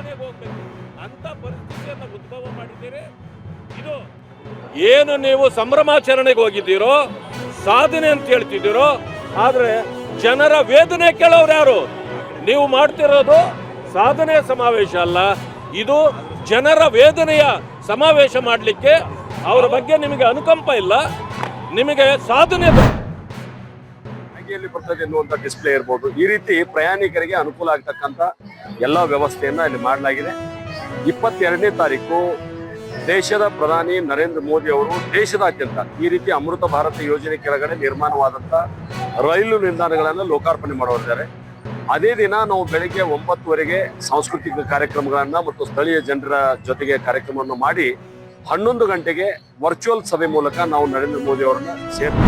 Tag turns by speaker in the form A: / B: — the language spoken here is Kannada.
A: ಮನೆಗೆ ಹೋಗ್ಬೇಕು ಅಂತ ಪರಿಸ್ಥಿತಿಯನ್ನು ಉದ್ಭವ ಮಾಡಿದ್ದೀರಿ. ಇದು ಏನು ನೀವು ಸಂಭ್ರಮಾಚರಣೆಗೆ ಹೋಗಿದ್ದೀರೋ, ಸಾಧನೆ ಅಂತ ಹೇಳ್ತಿದ್ದೀರೋ, ಆದ್ರೆ ಜನರ ವೇದನೆ ಕೇಳೋರು ಯಾರು? ನೀವು ಮಾಡ್ತಿರೋದು ಸಾಧನೆ ಸಮಾವೇಶ ಅಲ್ಲ, ಇದು ಜನರ ವೇದನೆಯ ಸಮಾವೇಶ ಮಾಡಲಿಕ್ಕೆ. ಅವರ ಬಗ್ಗೆ ನಿಮಗೆ ಅನುಕಂಪ ಇಲ್ಲ, ನಿಮಗೆ ಸಾಧನೆ
B: ಬರ್ತದೆ ಎನ್ನುವಂತ ಡಿಸ್ಪ್ಲೇ ಇರ್ಬೋದು. ಈ ರೀತಿ ಪ್ರಯಾಣಿಕರಿಗೆ ಅನುಕೂಲ ಆಗ್ತಕ್ಕಂಥ ಎಲ್ಲ ವ್ಯವಸ್ಥೆಯನ್ನ ಇಲ್ಲಿ ಮಾಡಲಾಗಿದೆ. 22ನೇ ತಾರೀಕು ದೇಶದ ಪ್ರಧಾನಿ ನರೇಂದ್ರ ಮೋದಿ ಅವರು ದೇಶದಾದ್ಯಂತ ಈ ರೀತಿ ಅಮೃತ ಭಾರತ ಯೋಜನೆ ಕೆಳಗಡೆ ನಿರ್ಮಾಣವಾದಂತ ರೈಲು ನಿಲ್ದಾಣಗಳನ್ನು ಲೋಕಾರ್ಪಣೆ ಮಾಡಿದ್ದಾರೆ. ಅದೇ ದಿನ ನಾವು ಬೆಳಿಗ್ಗೆ 9 ಸಾಂಸ್ಕೃತಿಕ ಕಾರ್ಯಕ್ರಮಗಳನ್ನ ಮತ್ತು ಸ್ಥಳೀಯ ಜನರ ಜೊತೆಗೆ ಕಾರ್ಯಕ್ರಮವನ್ನು ಮಾಡಿ 11 ಗಂಟೆಗೆ ವರ್ಚುವಲ್ ಸಭೆ ಮೂಲಕ ನಾವು ನರೇಂದ್ರ ಮೋದಿ ಅವರನ್ನ